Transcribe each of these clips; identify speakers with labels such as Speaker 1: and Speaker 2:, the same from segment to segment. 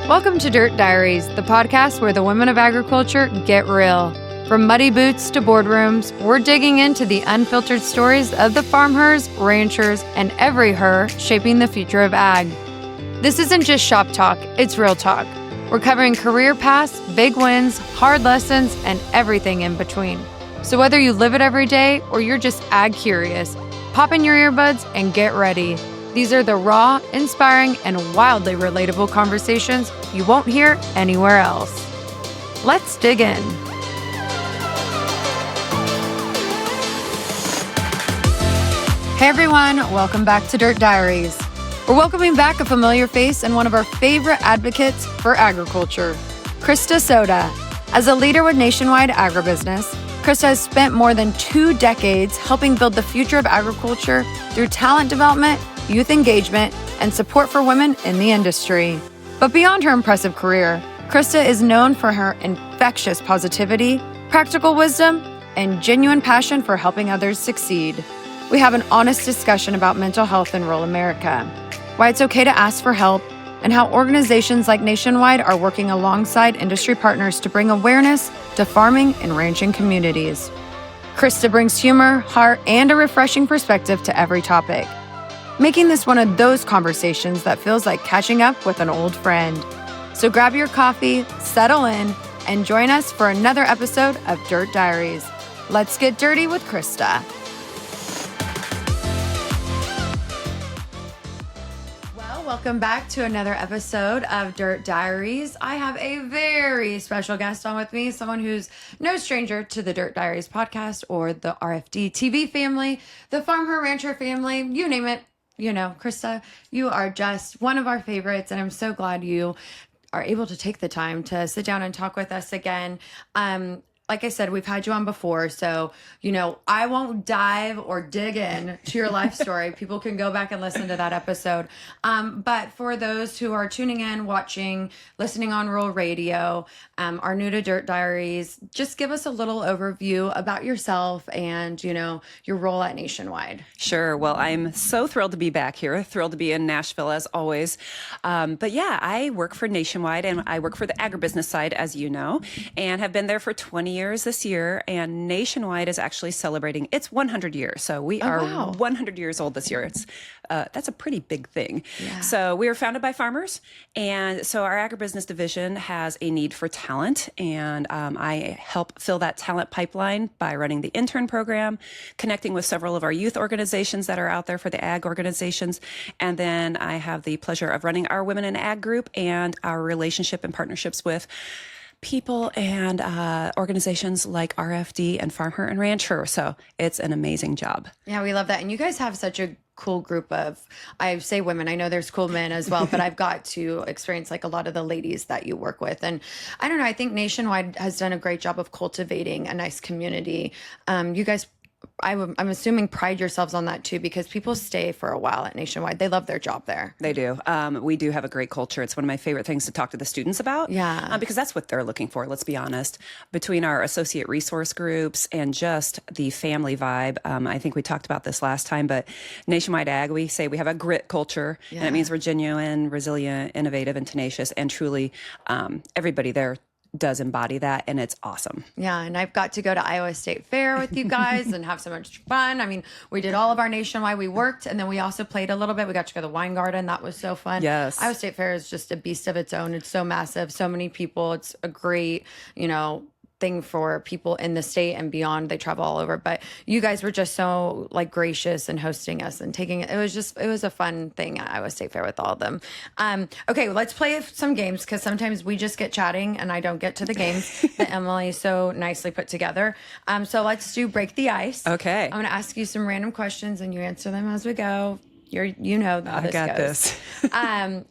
Speaker 1: Welcome to Dirt Diaries, the podcast where the women of agriculture get real. From muddy boots to boardrooms, we're digging into the unfiltered stories of the FarmHers, ranchers, and every her shaping the future of ag. This isn't just shop talk, it's real talk. We're covering career paths, big wins, hard lessons, and everything in between. So whether you live it every day or you're just ag curious, pop in your earbuds and get ready. These are the raw, inspiring, and wildly relatable conversations you won't hear anywhere else. Let's dig in. Hey everyone, welcome back to Dirt Diaries. We're welcoming back a familiar face and one of our favorite advocates for agriculture, Krista Soda. As a leader with Nationwide Agribusiness, Krista has spent more than 2 decades helping build the future of agriculture through talent development, youth engagement, and support for women in the industry. But beyond her impressive career, Krista is known for her infectious positivity, practical wisdom, and genuine passion for helping others succeed. We have an honest discussion about mental health in rural America, why it's okay to ask for help, and how organizations like Nationwide are working alongside industry partners to bring awareness to farming and ranching communities. Krista brings humor, heart, and a refreshing perspective to every topic, making this one of those conversations that feels like catching up with an old friend. So grab your coffee, settle in, and join us for another episode of Dirt Diaries. Let's get dirty with Krista. Welcome back to another episode of Dirt Diaries. I have a very special guest on with me, someone who's no stranger to the Dirt Diaries podcast or the RFD-TV family, the FarmHer Rancher family, you name it. You know, Krista, you are just one of our favorites, and I'm so glad you are able to take the time to sit down and talk with us again. Like I said, we've had you on before, so, you know, I won't dive or dig in to your life story. People can go back and listen to that episode. But for those who are tuning in, watching, listening on rural radio, are new to Dirt Diaries, just give us a little overview about yourself and, you know, your role at Nationwide.
Speaker 2: Sure. Well, I'm so thrilled to be back here. Thrilled to be in Nashville as always. But yeah, I work for Nationwide and I work for the agribusiness side, as you know, and have been there for 20 years this year. And Nationwide is actually celebrating its 100 years. So we are 100 years old this year. It's that's a pretty big thing. Yeah. So we were founded by farmers. And so our agribusiness division has a need for talent. And I help fill that talent pipeline by running the intern program, connecting with several of our youth organizations that are out there for the ag organizations. And then I have the pleasure of running our Women in Ag group and our relationship and partnerships with people and organizations like RFD and FarmHer and RanchHer. So it's an amazing job.
Speaker 1: Yeah, we love that. And you guys have such a cool group of, I say women, I know there's cool men as well, but I've got to experience like a lot of the ladies that you work with. And I don't know, I think Nationwide has done a great job of cultivating a nice community. You guys, I'm assuming, pride yourselves on that too, because people stay for a while at Nationwide. They love their job there.
Speaker 2: They do. We do have a great culture. It's one of my favorite things to talk to the students about.
Speaker 1: Yeah.
Speaker 2: Because that's what they're looking for, let's be honest. Between our associate resource groups and just the family vibe, I think we talked about this last time, but Nationwide Ag, we say we have a grit culture, and it means we're genuine, resilient, innovative, and tenacious, and truly everybody there does embody that, and it's awesome.
Speaker 1: Yeah, and I've got to go to Iowa State Fair with you guys and have so much fun. I mean, we did all of our Nationwide. We worked, and then we also played a little bit. We got to go to the wine garden. That was so fun.
Speaker 2: Yes.
Speaker 1: Iowa State Fair is just a beast of its own. It's so massive, so many people. It's a great, you know, thing for people in the state and beyond. They travel all over, but you guys were just so like gracious and hosting us and taking it. It was a fun thing at Iowa State Fair with all of them. Okay, let's play some games, because sometimes we just get chatting and I don't get to the games that Emily so nicely put together. So let's do Break the Ice.
Speaker 2: Okay.
Speaker 1: I'm going to ask you some random questions and you answer them as we go. You know how this goes.
Speaker 2: I got this.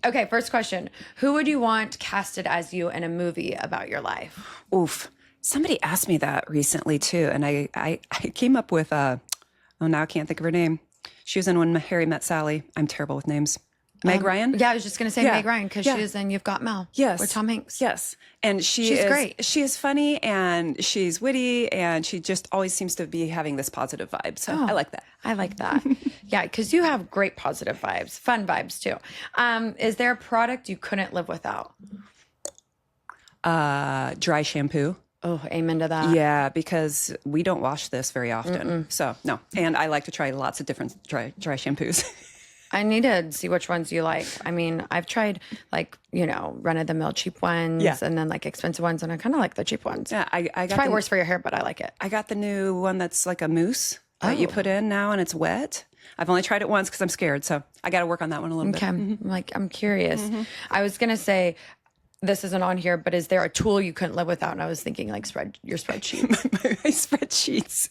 Speaker 1: Okay, first question. Who would you want casted as you in a movie about your life?
Speaker 2: Oof. Somebody asked me that recently too, and I came up with now I can't think of her name. She was in When Harry Met Sally. I'm terrible with names. Meg Ryan.
Speaker 1: Yeah, I was just going to say Meg Ryan because she's in You've Got Mail with Tom Hanks.
Speaker 2: Yes. And she's great. She is funny and she's witty and she just always seems to be having this positive vibe. So I like that.
Speaker 1: I like that. Yeah, because you have great positive vibes, fun vibes too. Is there a product you couldn't live without?
Speaker 2: Dry shampoo.
Speaker 1: Oh, amen to that.
Speaker 2: Yeah, because we don't wash this very often. So no. And I like to try lots of different dry shampoos.
Speaker 1: I need to see which ones you like. I mean, I've tried like, run-of-the-mill cheap ones and then like expensive ones. And I kind of like the cheap ones.
Speaker 2: Yeah, I got
Speaker 1: it's probably worse for your hair, but I like it.
Speaker 2: I got the new one that's like a mousse that you put in now and it's wet. I've only tried it once because I'm scared. So I got to work on that one a little bit.
Speaker 1: Okay. I'm curious. I was going to say, this isn't on here, but is there a tool you couldn't live without? And I was thinking like your spreadsheets.
Speaker 2: my spreadsheets.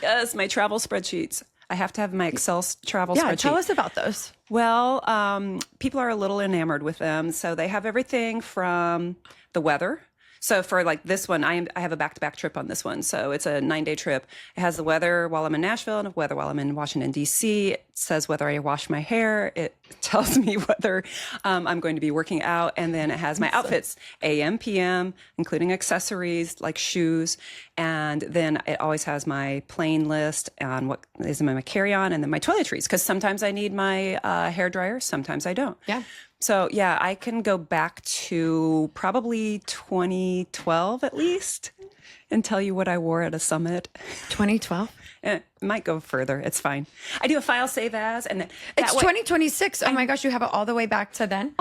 Speaker 2: Yes, my travel spreadsheets. I have to have my Excel travel spreadsheet.
Speaker 1: Yeah, tell us about those.
Speaker 2: Well, people are a little enamored with them. So they have everything from the weather. So for like this one, I have a back-to-back trip on this one. So it's a 9-day trip. It has the weather while I'm in Nashville and the weather while I'm in Washington, D.C. It says whether I wash my hair. It tells me whether I'm going to be working out. And then it has my outfits, AM, PM, including accessories like shoes. And then it always has my plain list on what is in my carry-on and then my toiletries. Because sometimes I need my hair dryer, sometimes I don't.
Speaker 1: Yeah.
Speaker 2: So, yeah, I can go back to probably 2012 at least and tell you what I wore at a summit.
Speaker 1: 2012?
Speaker 2: It might go further. It's fine. I do a file save as. And
Speaker 1: it's 2026. Oh, my gosh. You have it all the way back to then?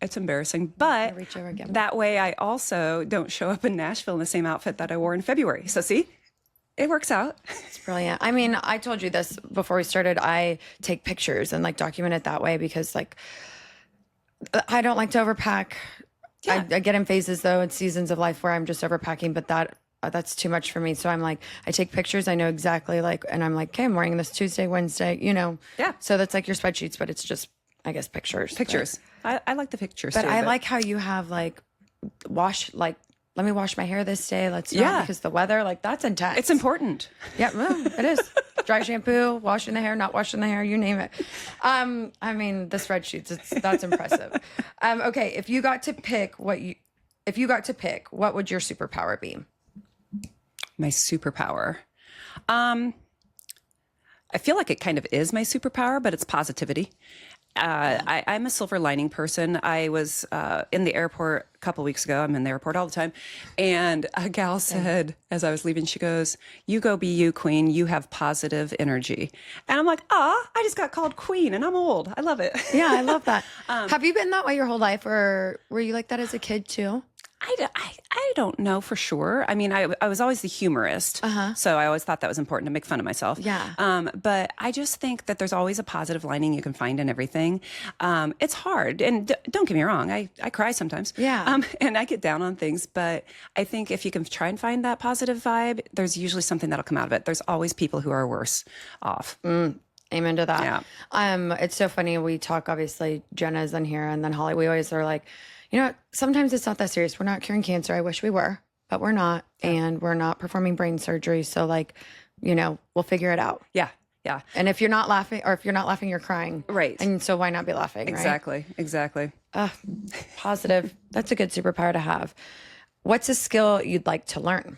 Speaker 2: It's embarrassing. But
Speaker 1: reach over again.
Speaker 2: That way I also don't show up in Nashville in the same outfit that I wore in February. So, see? It works out.
Speaker 1: It's brilliant. I mean, I told you this before we started. I take pictures and like document it that way because like I don't like to overpack. Yeah. I get in phases though in seasons of life where I'm just overpacking, but that's too much for me. So I'm like, I take pictures. I know exactly and I'm like, okay, I'm wearing this Tuesday, Wednesday, Yeah. So that's like your spreadsheets, but it's just, I guess, pictures.
Speaker 2: Pictures. I like the pictures
Speaker 1: but
Speaker 2: too.
Speaker 1: I like how you have let me wash my hair this day. Let's not because the weather, that's intense.
Speaker 2: It's important.
Speaker 1: Yeah, well, it is. Dry shampoo, washing the hair, not washing the hair, you name it. I mean, the spreadsheets, that's impressive. Okay, if you got to pick, what would your superpower be?
Speaker 2: My superpower. I feel like it kind of is my superpower, but it's positivity. I'm a silver lining person. I was in the airport a couple weeks ago. I'm in the airport all the time. And a gal said, as I was leaving, she goes, "You go be you, queen. You have positive energy." And I'm like, I just got called queen and I'm old. I love it.
Speaker 1: Yeah, I love that. Have you been that way your whole life or were you like that as a kid too?
Speaker 2: I don't know for sure. I mean, I was always the humorist. So I always thought that was important to make fun of myself.
Speaker 1: Yeah.
Speaker 2: But I just think that there's always a positive lining you can find in everything. It's hard. And don't get me wrong. I cry sometimes.
Speaker 1: Yeah.
Speaker 2: And I get down on things. But I think if you can try and find that positive vibe, there's usually something that'll come out of it. There's always people who are worse off.
Speaker 1: Amen to that.
Speaker 2: Yeah.
Speaker 1: It's so funny. We talk, obviously, Jenna's in here and then Holly, we always are like, sometimes it's not that serious. We're not curing cancer. I wish we were, but we're not. And we're not performing brain surgery. So we'll figure it out.
Speaker 2: Yeah. Yeah.
Speaker 1: And if you're not laughing you're crying.
Speaker 2: Right.
Speaker 1: And so why not be laughing?
Speaker 2: Exactly.
Speaker 1: Right?
Speaker 2: Exactly.
Speaker 1: Positive. That's a good superpower to have. What's a skill you'd like to learn?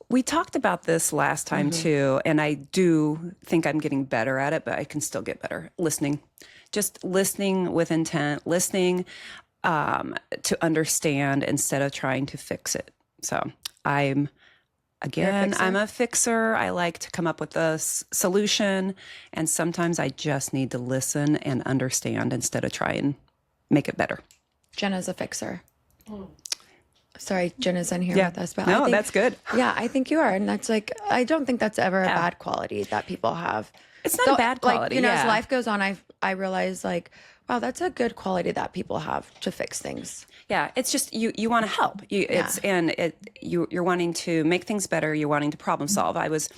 Speaker 2: We talked about this last time too, and I do think I'm getting better at it, but I can still get better. Listening. Just listening with intent, listening to understand instead of trying to fix it. So I'm a fixer. I like to come up with a solution, and sometimes I just need to listen and understand instead of try and make it better.
Speaker 1: Jenna's a fixer. Sorry, Jenna's in here with us. But
Speaker 2: no, that's good.
Speaker 1: Yeah, I think you are. And that's I don't think that's ever a bad quality that people have.
Speaker 2: It's not a bad quality.
Speaker 1: As life goes on, I realize wow, that's a good quality that people have to fix things.
Speaker 2: Yeah, it's just you want to help. You're wanting to make things better. You're wanting to problem solve. I was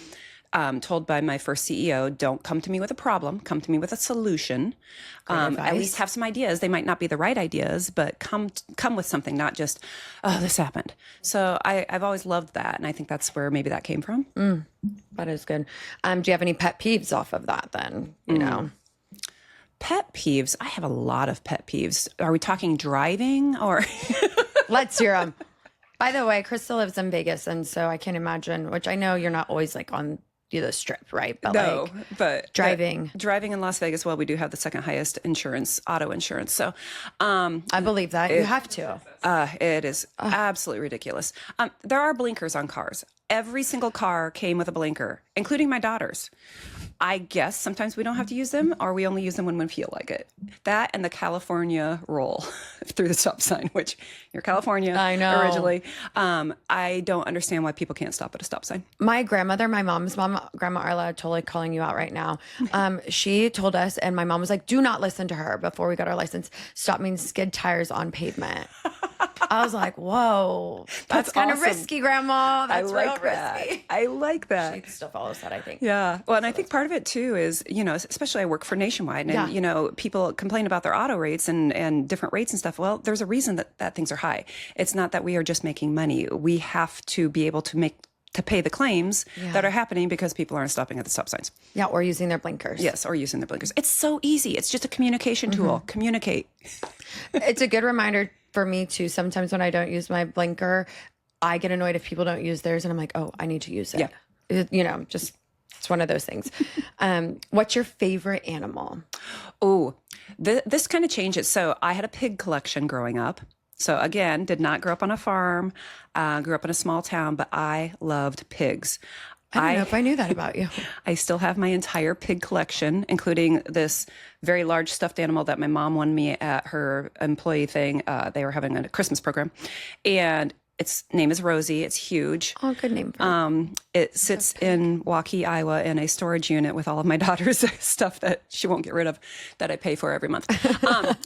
Speaker 2: told by my first CEO, don't come to me with a problem, come to me with a solution. At least have some ideas. They might not be the right ideas, but come with something, not just, this happened. So I've always loved that. And I think that's where maybe that came from.
Speaker 1: That is good. Do you have any pet peeves off of that then?
Speaker 2: Pet peeves. I have a lot of pet peeves. Are we talking driving or?
Speaker 1: Let's hear them. By the way, Krista lives in Vegas, and so I can't imagine, which I know you're not always like on the strip, right? But
Speaker 2: No,
Speaker 1: like
Speaker 2: but
Speaker 1: driving
Speaker 2: in Las Vegas, well, we do have the second highest auto insurance. So,
Speaker 1: I believe that you have to.
Speaker 2: it is absolutely ridiculous. There are blinkers on cars. Every single car came with a blinker, including my daughter's. I guess sometimes we don't have to use them, or we only use them when we feel like it. That and the California roll through the stop sign, which you're California
Speaker 1: I know.
Speaker 2: originally. I don't understand why people can't stop at a stop sign.
Speaker 1: My grandmother, my mom's mom, Grandma Arla, totally calling you out right now. She told us, and my mom was like, do not listen to her before we got our license. Stop means skid tires on pavement. I was like, whoa, that's kind of
Speaker 2: awesome.
Speaker 1: risky, Grandma. That's
Speaker 2: I like
Speaker 1: real
Speaker 2: that.
Speaker 1: risky.
Speaker 2: I like that.
Speaker 1: She still follows that, I think.
Speaker 2: Yeah. Well, and I think part of it too is, especially I work for Nationwide and, people complain about their auto rates and different rates and stuff. Well, there's a reason that things are high. It's not that we are just making money. We have to be able to pay the claims that are happening because people aren't stopping at the stop signs.
Speaker 1: Yeah, or using their blinkers.
Speaker 2: Yes, or using their blinkers. It's so easy. It's just a communication tool. Communicate.
Speaker 1: It's a good reminder for me too. Sometimes when I don't use my blinker, I get annoyed if people don't use theirs, and I'm like, oh, I need to use it. Yeah. It's one of those things. What's your favorite animal?
Speaker 2: Oh, this kind of changes. So I had a pig collection growing up. So again, did not grow up on a farm, grew up in a small town, but I loved pigs.
Speaker 1: I don't know if I knew that about you.
Speaker 2: I still have my entire pig collection, including this very large stuffed animal that my mom won me at her employee thing. They were having a Christmas program, and its name is Rosie. It's huge.
Speaker 1: Oh, good name. For her.
Speaker 2: It sits in Waukee, Iowa, in a storage unit with all of my daughter's stuff that she won't get rid of, that I pay for every month.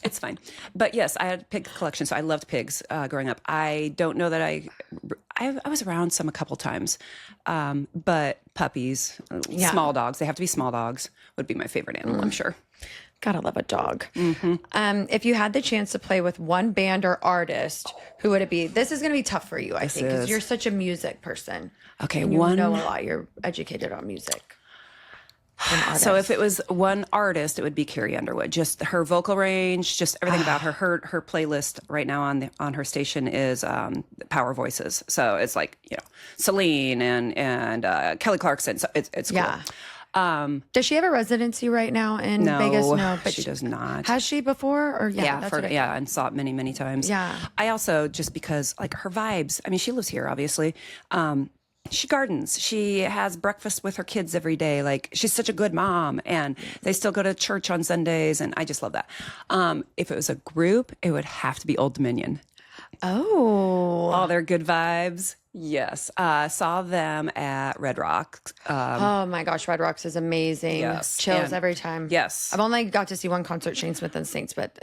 Speaker 2: It's fine. But yes, I had a pig collection, so I loved pigs growing up. I don't know that I was around some a couple times, but puppies, small dogs, they have to be small dogs, would be my favorite animal, I'm sure.
Speaker 1: Gotta love a dog. If you had the chance to play with one band or artist, who would it be? This is going to be tough for you, I think, because you're such a music person.
Speaker 2: Okay,
Speaker 1: and you know a lot. You're educated on music.
Speaker 2: So if it was one artist, it would be Carrie Underwood. Just her vocal range, just everything about her. Her playlist right now on her station is Power Voices. So it's like Celine and Kelly Clarkson. So it's cool.
Speaker 1: Yeah. Does she have a residency right now in Vegas? No,
Speaker 2: but she does not.
Speaker 1: Has she before? Or
Speaker 2: and saw it many, many times.
Speaker 1: Yeah.
Speaker 2: I also, just because like her vibes, I mean, she lives here, obviously. She gardens. She has breakfast with her kids every day. Like, she's such a good mom, and they still go to church on Sundays, and I just love that. If it was a group, it would have to be Old Dominion.
Speaker 1: Oh.
Speaker 2: All their good vibes. Yes. Saw them at Red Rocks.
Speaker 1: Oh my gosh, Red Rocks is amazing.
Speaker 2: Yes.
Speaker 1: Chills every time.
Speaker 2: Yes.
Speaker 1: I've only got to see one concert, Shane Smith and Saints, but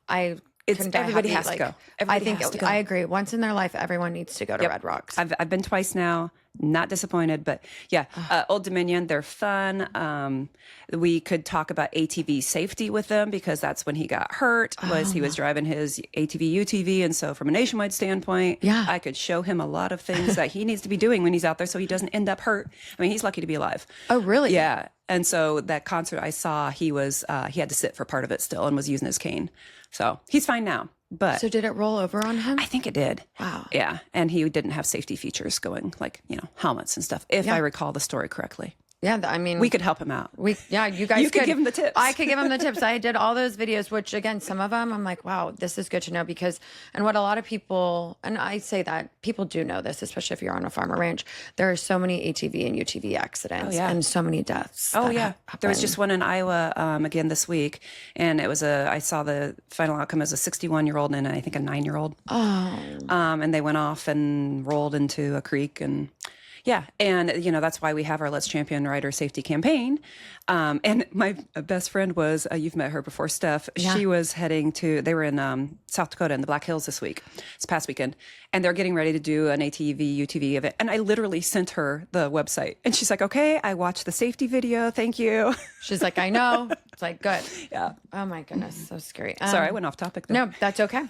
Speaker 2: everybody has to go.
Speaker 1: I agree. Once in their life, everyone needs to go to Red Rocks.
Speaker 2: I've been twice now. Not disappointed, but yeah, Old Dominion, they're fun. We could talk about ATV safety with them, because that's when he got hurt, he was driving his ATV UTV. And so from a Nationwide standpoint, I could show him a lot of things that he needs to be doing when he's out there so he doesn't end up hurt. I mean, he's lucky to be alive.
Speaker 1: Oh, really?
Speaker 2: Yeah. And so that concert I saw, he had to sit for part of it still and was using his cane. So he's fine now. But
Speaker 1: so did it roll over on him?
Speaker 2: I think it did.
Speaker 1: Wow.
Speaker 2: Yeah. And he didn't have safety features going, like, helmets and stuff, if I recall the story correctly.
Speaker 1: Yeah, I mean,
Speaker 2: we could help him out.
Speaker 1: You guys
Speaker 2: you could give him the tips.
Speaker 1: I could give him the tips. I did all those videos, which again, some of them I'm like, wow, this is good to know, because, and what a lot of people, and I say that people do know this, especially if you're on a farm or ranch, there are so many ATV and UTV accidents and so many deaths.
Speaker 2: Oh yeah. There was just one in Iowa, again this week. And it was I saw the final outcome as a 61-year-old and I think a 9-year-old.
Speaker 1: Oh.
Speaker 2: And they went off and rolled into a creek, and yeah. And, that's why we have our Let's Champion Rider Safety campaign. And my best friend was, you've met her before, Steph. Yeah. She was they were in South Dakota in the Black Hills this past weekend. And they're getting ready to do an ATV, UTV event. And I literally sent her the website. And she's like, okay, I watched the safety video. Thank you.
Speaker 1: She's like, I know. It's like, good.
Speaker 2: Yeah.
Speaker 1: Oh my goodness. So scary.
Speaker 2: Sorry, I went off topic there.
Speaker 1: No, that's okay.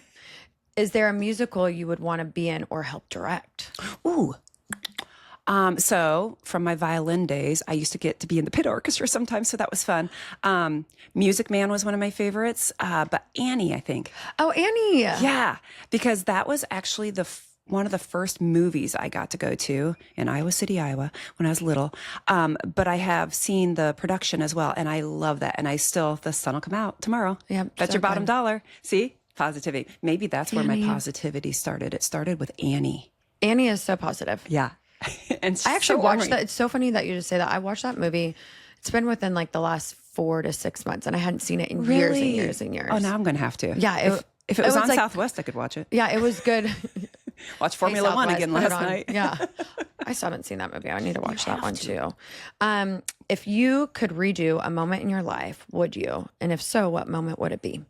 Speaker 1: Is there a musical you would want to be in or help direct?
Speaker 2: Ooh. So from my violin days, I used to get to be in the pit orchestra sometimes, so that was fun. Music Man was one of my favorites, but Annie, I think.
Speaker 1: Oh, Annie.
Speaker 2: Yeah, because that was actually one of the first movies I got to go to in Iowa City, Iowa, when I was little. But I have seen the production as well, and I love that. And the sun will come out tomorrow.
Speaker 1: Yeah,
Speaker 2: that's
Speaker 1: so
Speaker 2: your bottom
Speaker 1: good.
Speaker 2: dollar. See? Positivity. Maybe that's where my
Speaker 1: Annie.
Speaker 2: positivity started. It started with Annie.
Speaker 1: Annie is so positive.
Speaker 2: Yeah. And
Speaker 1: I actually
Speaker 2: so
Speaker 1: watched
Speaker 2: ornery.
Speaker 1: that. It's so funny that you just say that. I watched that movie. It's been within like the last 4 to 6 months, and I hadn't seen it in years and years and years.
Speaker 2: Oh, now I'm going to have to.
Speaker 1: Yeah.
Speaker 2: If it was on
Speaker 1: like,
Speaker 2: Southwest, I could watch it.
Speaker 1: Yeah, it was good.
Speaker 2: Watch Formula One
Speaker 1: Southwest,
Speaker 2: again
Speaker 1: put it
Speaker 2: last
Speaker 1: on.
Speaker 2: night.
Speaker 1: Yeah. I still haven't seen that movie. I need to watch that one too. If you could redo a moment in your life, would you? And if so, what moment would it be?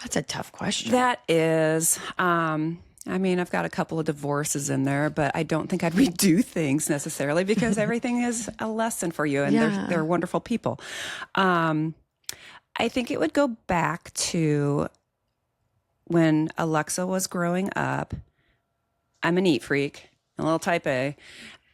Speaker 1: That's a tough question.
Speaker 2: That is, I've got a couple of divorces in there, but I don't think I'd redo things necessarily because everything is a lesson for you and they're wonderful people. I think it would go back to when Alexa was growing up. I'm a neat freak, a little type A,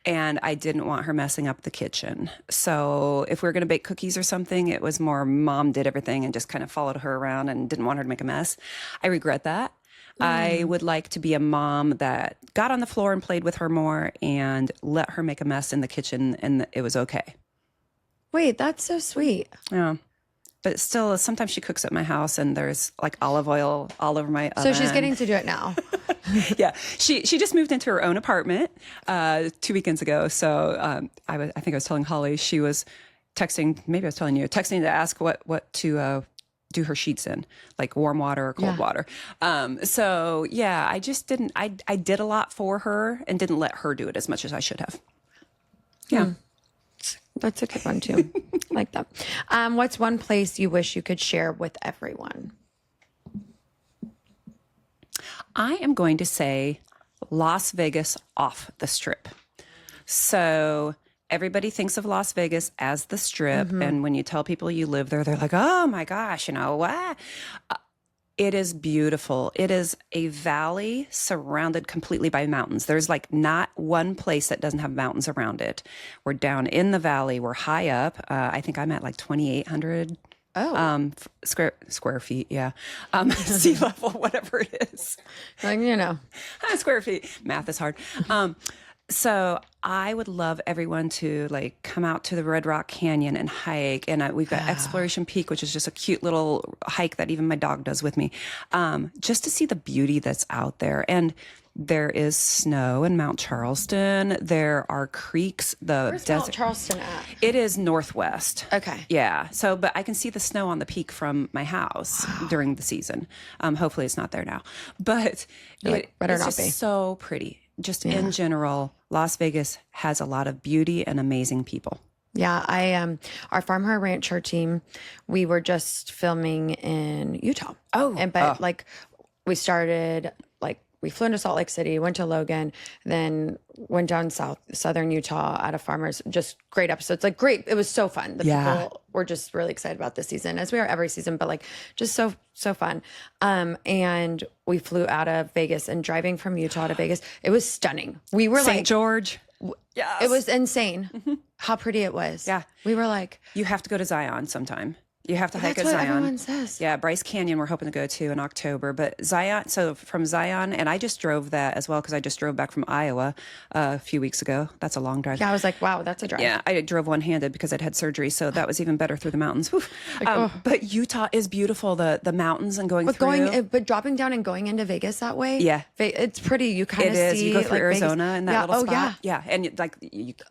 Speaker 2: and I didn't want her messing up the kitchen. So if we were going to bake cookies or something, it was more mom did everything and just kind of followed her around and didn't want her to make a mess. I regret that. I would like to be a mom that got on the floor and played with her more and let her make a mess in the kitchen, and it was okay.
Speaker 1: Wait, that's so sweet.
Speaker 2: Yeah. But still, sometimes she cooks at my house and there's like olive oil all over my oven.
Speaker 1: So she's getting to do it now.
Speaker 2: Yeah. She just moved into her own apartment 2 weekends ago. So I think I was telling Holly, she was texting, maybe I was telling you, texting to ask what to do her sheets in, like warm water or cold water. So yeah, I just didn't, I did a lot for her and didn't let her do it as much as I should have. Yeah.
Speaker 1: That's a good one too. I like that. What's one place you wish you could share with everyone?
Speaker 2: I am going to say Las Vegas off the Strip. So everybody thinks of Las Vegas as the Strip. And when you tell people you live there, they're like, oh my gosh, what? It is beautiful. It is a valley surrounded completely by mountains. There's like not one place that doesn't have mountains around it. We're down in the valley. We're high up. I think I'm at like 2,800 square feet. Yeah. Sea level, whatever it is.
Speaker 1: Like,
Speaker 2: Square feet. Math is hard. So I would love everyone to like come out to the Red Rock Canyon and hike. And we've got Exploration Peak, which is just a cute little hike that even my dog does with me, just to see the beauty that's out there. And there is snow in Mount Charleston. There are creeks.
Speaker 1: where's Mount Charleston at?
Speaker 2: It is northwest.
Speaker 1: Okay.
Speaker 2: Yeah. So, but I can see the snow on the peak from my house during the season. Hopefully it's not there now, but
Speaker 1: better
Speaker 2: it's
Speaker 1: not
Speaker 2: just
Speaker 1: be.
Speaker 2: so pretty. Just in general, Las Vegas has a lot of beauty and amazing people.
Speaker 1: Yeah, our FarmHer Rancher team, we were just filming in Utah. Like we started, like we flew into Salt Lake City, went to Logan, then went down southern Utah at a farmer's. Just great episodes, like great. It was so fun. The people were just really excited about this season, as we are every season, but like just so fun. And we flew out of Vegas, and driving from Utah to Vegas, it was stunning. We were
Speaker 2: St. George.
Speaker 1: Yes. It was insane how pretty it was.
Speaker 2: Yeah.
Speaker 1: We were like,
Speaker 2: you have to go to Zion sometime. You have to hike at
Speaker 1: that's what
Speaker 2: Zion.
Speaker 1: everyone says.
Speaker 2: Yeah, Bryce Canyon we're hoping to go to in October. But Zion, so from Zion, and I just drove that as well because I just drove back from Iowa a few weeks ago. That's a long drive.
Speaker 1: Yeah, I was like, wow, that's a drive.
Speaker 2: Yeah, I drove one-handed because I'd had surgery, so that was even better through the mountains. But Utah is beautiful, the mountains and going through.
Speaker 1: But dropping down and going into Vegas that way.
Speaker 2: Yeah.
Speaker 1: It's pretty. You kind of see.
Speaker 2: You go through
Speaker 1: like,
Speaker 2: Arizona
Speaker 1: Vegas.
Speaker 2: in that little spot.
Speaker 1: Yeah.
Speaker 2: And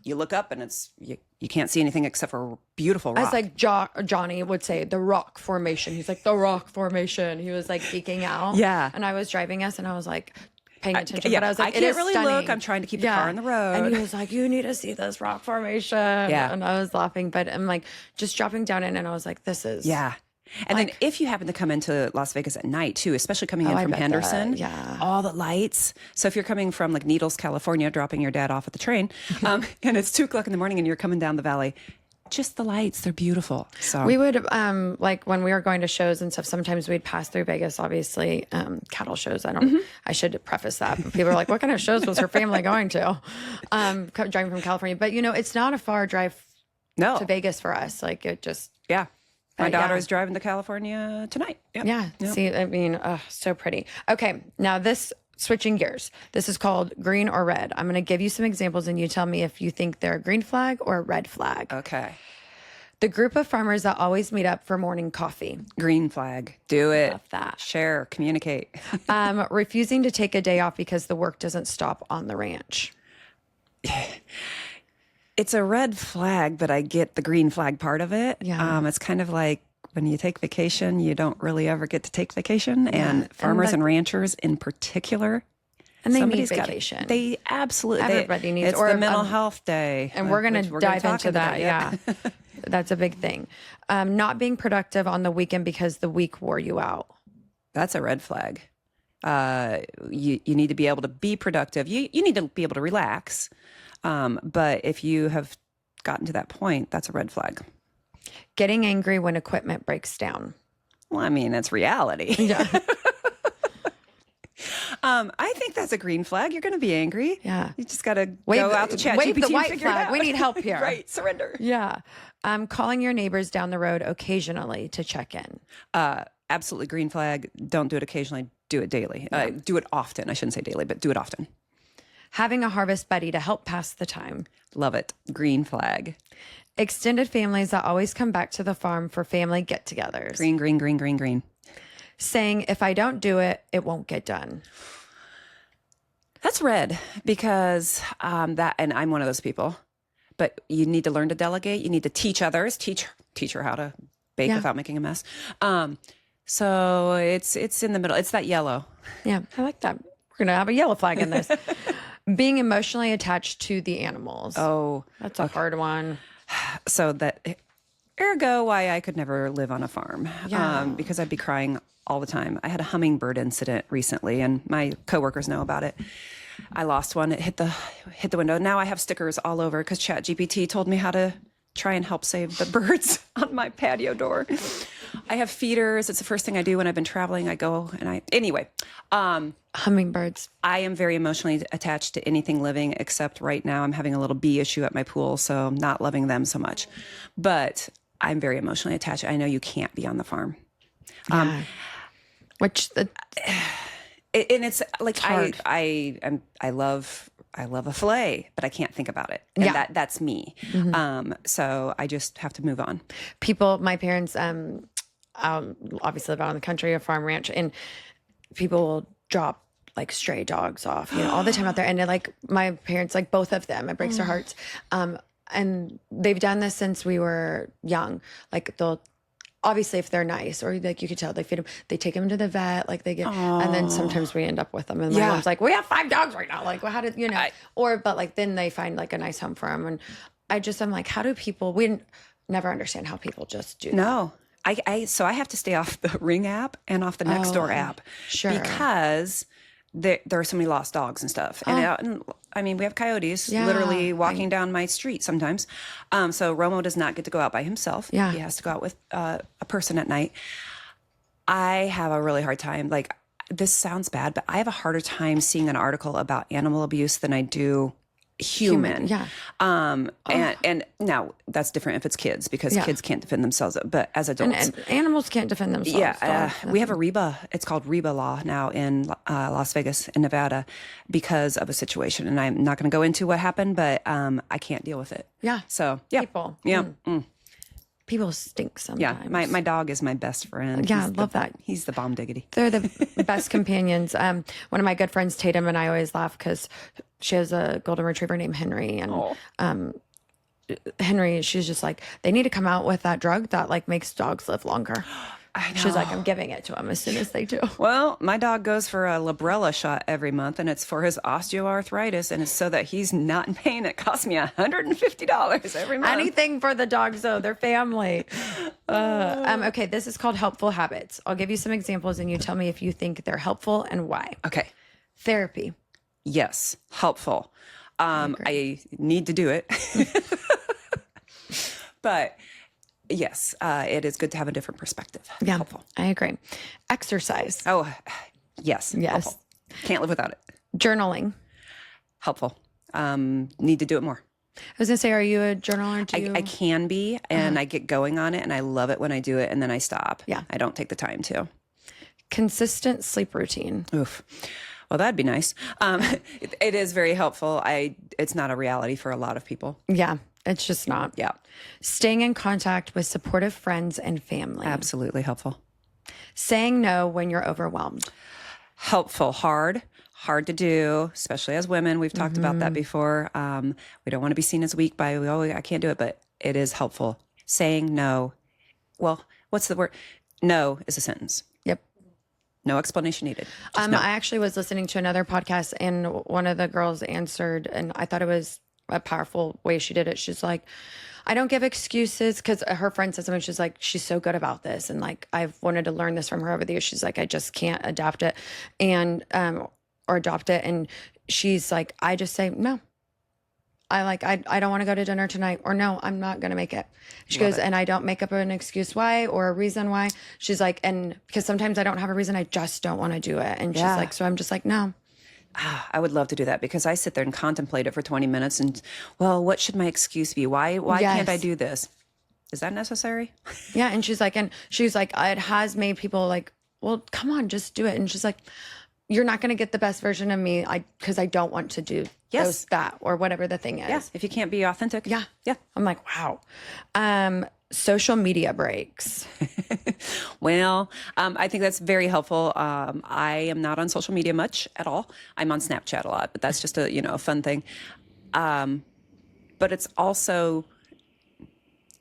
Speaker 2: you look up and it's you can't see anything except for beautiful rock.
Speaker 1: As like Johnny would say, the rock formation. He's like, the rock formation. He was like geeking out.
Speaker 2: Yeah.
Speaker 1: And I was driving us and I was like paying attention.
Speaker 2: But
Speaker 1: I was like,
Speaker 2: I can't really
Speaker 1: stunning.
Speaker 2: look. I'm trying to keep the car on the road.
Speaker 1: And he was like, you need to see this rock formation.
Speaker 2: Yeah.
Speaker 1: And I was laughing, but I'm like just dropping down in and I was like, this is.
Speaker 2: Yeah. And then if you happen to come into Las Vegas at night too, especially coming in from Henderson, all the lights. So if you're coming from like Needles, California, dropping your dad off at the train, and it's 2:00 in the morning and you're coming down the valley, just the lights. They're beautiful. So
Speaker 1: We would, like when we were going to shows and stuff, sometimes we'd pass through Vegas, obviously, cattle shows. I should preface that. But people are like, what kind of shows was her family going to? Driving from California. But, it's not a far drive to Vegas for us. Like it just.
Speaker 2: Yeah. My daughter's driving to California tonight. Yep.
Speaker 1: Yeah.
Speaker 2: Yep.
Speaker 1: See, I mean, so pretty. Okay. Now switching gears. This is called green or red. I'm going to give you some examples and you tell me if you think they're a green flag or a red flag.
Speaker 2: Okay.
Speaker 1: The group of farmers that always meet up for morning coffee.
Speaker 2: Green flag. Do it.
Speaker 1: Love that.
Speaker 2: Share. Communicate.
Speaker 1: Refusing to take a day off because the work doesn't stop on the ranch.
Speaker 2: It's a red flag, but I get the green flag part of it.
Speaker 1: Yeah.
Speaker 2: It's kind of like when you take vacation, you don't really ever get to take vacation. And farmers and ranchers in particular.
Speaker 1: And they need vacation.
Speaker 2: They absolutely.
Speaker 1: Everybody needs.
Speaker 2: It's the mental health day.
Speaker 1: And we're going to dive into that. Yeah. That's a big thing. Not being productive on the weekend because the week wore you out.
Speaker 2: That's a red flag. You need to be able to be productive. You need to be able to relax. But if you have gotten to that point, that's a red flag.
Speaker 1: Getting angry when equipment breaks down.
Speaker 2: Well, I mean, that's reality.
Speaker 1: Yeah.
Speaker 2: I think that's a green flag. You're going to be angry.
Speaker 1: Yeah.
Speaker 2: You just got to go out to chat
Speaker 1: wave
Speaker 2: GPT
Speaker 1: the white
Speaker 2: and figure it
Speaker 1: flag.
Speaker 2: out.
Speaker 1: We need help here.
Speaker 2: Right. Surrender.
Speaker 1: Yeah. Calling your neighbors down the road occasionally to check in.
Speaker 2: Absolutely green flag. Don't do it occasionally. Do it daily. Do it often. I shouldn't say daily, but do it often.
Speaker 1: Having a harvest buddy to help pass the time.
Speaker 2: Love it. Green flag.
Speaker 1: Extended families that always come back to the farm for family get-togethers.
Speaker 2: Green, green, green, green, green.
Speaker 1: Saying, if I don't do it, it won't get done.
Speaker 2: That's red because and I'm one of those people. But you need to learn to delegate. You need to teach others. Teach her how to bake without making a mess. So it's in the middle. It's that yellow.
Speaker 1: Yeah, I like that. We're going to have a yellow flag in this. Being emotionally attached to the animals.
Speaker 2: Oh,
Speaker 1: that's a hard one.
Speaker 2: So that ergo why I could never live on a farm.
Speaker 1: Yeah.
Speaker 2: Because I'd be crying all the time. I had a hummingbird incident recently and my coworkers know about it. I lost one. It hit the window. Now I have stickers all over because ChatGPT told me how to try and help save the birds on my patio door. I have feeders. It's the first thing I do when I've been traveling. I go and anyway.
Speaker 1: Hummingbirds.
Speaker 2: I am very emotionally attached to anything living, except right now I'm having a little bee issue at my pool, so I'm not loving them so much. But I'm very emotionally attached. I know you can't be on the farm.
Speaker 1: Yeah. And
Speaker 2: it's like
Speaker 1: hard.
Speaker 2: I love a fillet, but I can't think about it. And that's me. Mm-hmm. So I just have to move on.
Speaker 1: My parents, obviously live out in the country, a farm ranch, and people will drop like stray dogs off, all the time out there. And like my parents, like both of them, it breaks their hearts. And they've done this since we were young. Like they'll, obviously if they're nice or like you could tell they feed them, they take them to the vet, like they get, and then sometimes we end up with them. And my mom's like, we have 5 dogs right now. Like, well, how did, but like then they find like a nice home for them. And I'm like, how do people, we never understand how people just do that.
Speaker 2: No. So I have to stay off the Ring app and off the Nextdoor app. Sure. Because there are so many lost dogs and stuff. And I mean, we have coyotes literally walking down my street sometimes. So Romo does not get to go out by himself. Yeah. He has to go out with a person at night. I have a really hard time. Like, this sounds bad, but I have a harder time seeing an article about animal abuse than I do human. Yeah. And now that's different if it's kids because kids can't defend themselves, but as adults.
Speaker 1: And animals can't defend themselves.
Speaker 2: Yeah. We have a REBA. It's called REBA law now in Las Vegas in Nevada because of a situation. And I'm not going to go into what happened, but I can't deal with it. Yeah. So, yeah.
Speaker 1: People.
Speaker 2: Yeah.
Speaker 1: People stink sometimes.
Speaker 2: Yeah, my dog is my best friend.
Speaker 1: Yeah, I love that.
Speaker 2: He's the bomb diggity.
Speaker 1: They're the best companions. One of my good friends, Tatum, and I always laugh because she has a golden retriever named Henry. And Henry, she's just like, they need to come out with that drug that like makes dogs live longer. I know. She's like, I'm giving it to him as soon as they do.
Speaker 2: Well, my dog goes for a Librela shot every month, and it's for his osteoarthritis, and it's so that he's not in pain. It costs me $150 every month.
Speaker 1: Anything for the dogs, though. They're family. Okay, this is called helpful habits. I'll give you some examples, and you tell me if you think they're helpful and why.
Speaker 2: Okay.
Speaker 1: Therapy.
Speaker 2: Yes, helpful. I need to do it. But yes, it is good to have a different perspective.
Speaker 1: Yeah,
Speaker 2: Helpful.
Speaker 1: I agree. Exercise.
Speaker 2: Oh, yes.
Speaker 1: Yes.
Speaker 2: Helpful. Can't live without it.
Speaker 1: Journaling.
Speaker 2: Helpful. Need to do it more.
Speaker 1: I was going to say, are you a journaler?
Speaker 2: I can be, and I get going on it, and I love it when I do it, and then I stop.
Speaker 1: Yeah.
Speaker 2: I don't take the time to.
Speaker 1: Consistent sleep routine.
Speaker 2: Oof. Well, that'd be nice. It is very helpful. It's not a reality for a lot of people.
Speaker 1: Yeah, it's just not.
Speaker 2: Yeah.
Speaker 1: Staying in contact with supportive friends and family.
Speaker 2: Absolutely helpful.
Speaker 1: Saying no when you're overwhelmed.
Speaker 2: Helpful. Hard to do, especially as women. We've talked about that before. We don't want to be seen as weak by, oh, I can't do it, but it is helpful. Saying no. Well, what's the word? No is a sentence.
Speaker 1: Yep.
Speaker 2: No explanation needed. Just no.
Speaker 1: I actually was listening to another podcast, and one of the girls answered, and I thought it was a powerful way she did it. She's like, I don't give excuses, because her friend said something. She's like, she's so good about this, and like, I've wanted to learn this from her over the years. She's like, I just can't adapt it, and or adopt it. And she's like, I just say no. I don't want to go to dinner tonight, or no, I'm not going to make it. She goes, and I don't make up an excuse why or a reason why. She's like, and because sometimes I don't have a reason, I just don't want to do it. And she's like, so I'm just like, no.
Speaker 2: I would love to do that, because I sit there and contemplate it for 20 minutes and, well, what should my excuse be? Why can't I do this? Is that necessary?
Speaker 1: Yeah. And she's like, it has made people like, well, come on, just do it. And she's like, you're not going to get the best version of me because I don't want to do that or whatever the thing is.
Speaker 2: Yeah. If you can't be authentic.
Speaker 1: Yeah.
Speaker 2: Yeah.
Speaker 1: I'm like, wow. Social media breaks.
Speaker 2: Well, I think that's very helpful. I am not on social media much at all. I'm on Snapchat a lot, but that's just a fun thing. But it's also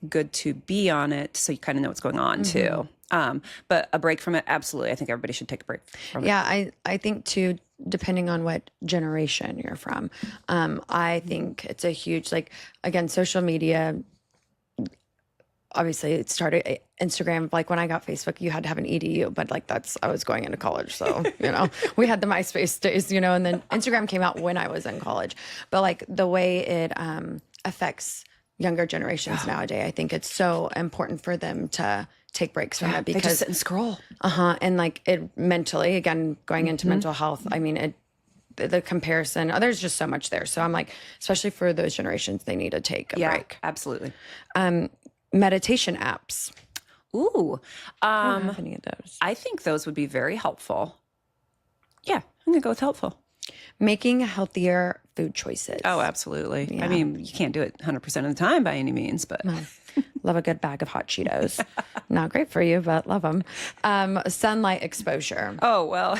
Speaker 2: good to be on it so you kind of know what's going on too. But a break from it, absolutely. I think everybody should take a break from it.
Speaker 1: Yeah, I think too, depending on what generation you're from, I think it's a huge, like, again, social media, obviously it started Instagram. Like when I got Facebook, you had to have an EDU, but like I was going into college. So, we had the MySpace days, and then Instagram came out when I was in college. But like the way it affects younger generations nowadays, I think it's so important for them to take breaks from it, because
Speaker 2: they just sit and scroll.
Speaker 1: And like it mentally, again, going into mental health, I mean, the comparison, there's just so much there. So I'm like, especially for those generations, they need to take a break.
Speaker 2: Absolutely.
Speaker 1: Meditation apps.
Speaker 2: Ooh.
Speaker 1: I don't have any of those.
Speaker 2: I think those would be very helpful. Yeah, I'm going to go with helpful.
Speaker 1: Making healthier food choices.
Speaker 2: Oh, absolutely. Yeah. I mean, you can't do it 100% of the time by any means, but...
Speaker 1: Love a good bag of hot Cheetos. Not great for you, but love them. Sunlight exposure.
Speaker 2: Oh, well.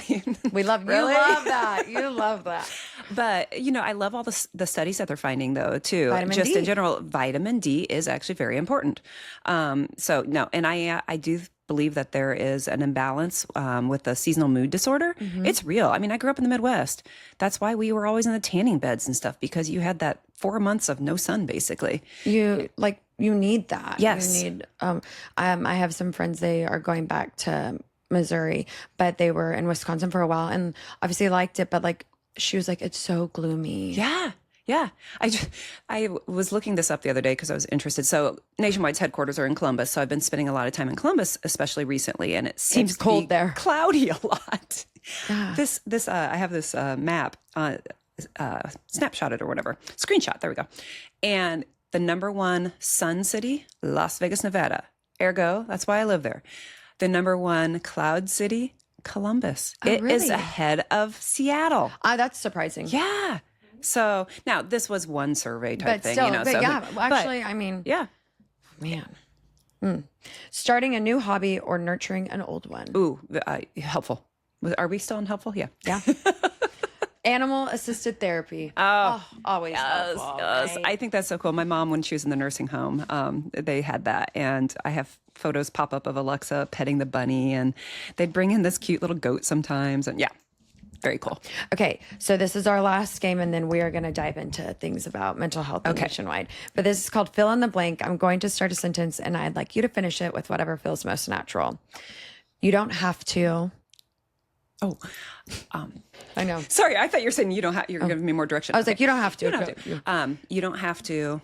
Speaker 1: We love, really? You love that. You love that.
Speaker 2: But, I love all the studies that they're finding, though, too.
Speaker 1: Vitamin
Speaker 2: Just
Speaker 1: D.
Speaker 2: in general, vitamin D is actually very important. So, no, and I do believe that there is an imbalance with the seasonal mood disorder. It's real. I mean, I grew up in the Midwest. That's why we were always in the tanning beds and stuff, because you had that 4 months of no sun, basically.
Speaker 1: You need that.
Speaker 2: Yes.
Speaker 1: You need, I have some friends, they are going back to Missouri, but they were in Wisconsin for a while and obviously liked it. But like, she was like, it's so gloomy.
Speaker 2: Yeah. Yeah. I was looking this up the other day because I was interested. So Nationwide's headquarters are in Columbus. So I've been spending a lot of time in Columbus, especially recently. And it seems
Speaker 1: cold there.
Speaker 2: Cloudy a lot.
Speaker 1: Yeah.
Speaker 2: I have this map, snapshot it or whatever, screenshot. There we go. And the number one sun city, Las Vegas, Nevada. Ergo, that's why I live there. The number one cloud city, Columbus.
Speaker 1: Oh,
Speaker 2: it
Speaker 1: really?
Speaker 2: is ahead of Seattle.
Speaker 1: That's surprising.
Speaker 2: Yeah. So now this was one survey type thing,
Speaker 1: actually, I mean,
Speaker 2: yeah,
Speaker 1: man. Starting a new hobby or nurturing an old one.
Speaker 2: Ooh, helpful. Are we still in helpful? Yeah.
Speaker 1: Yeah. Animal assisted therapy.
Speaker 2: Oh,
Speaker 1: always
Speaker 2: yes,
Speaker 1: helpful.
Speaker 2: yes.
Speaker 1: Right?
Speaker 2: I think that's so cool. My mom, when she was in the nursing home, they had that. And I have photos pop up of Alexa petting the bunny, and they'd bring in this cute little goat sometimes. And yeah, very cool.
Speaker 1: Okay, so this is our last game, and then we are going to dive into things about mental health nationwide. But this is called Fill in the Blank. I'm going to start a sentence, and I'd like you to finish it with whatever feels most natural. You don't have to.
Speaker 2: Oh,
Speaker 1: I know.
Speaker 2: Sorry, I thought you were saying you don't have. You're giving me more direction.
Speaker 1: I was like, you don't have to.
Speaker 2: You don't have to. You don't have to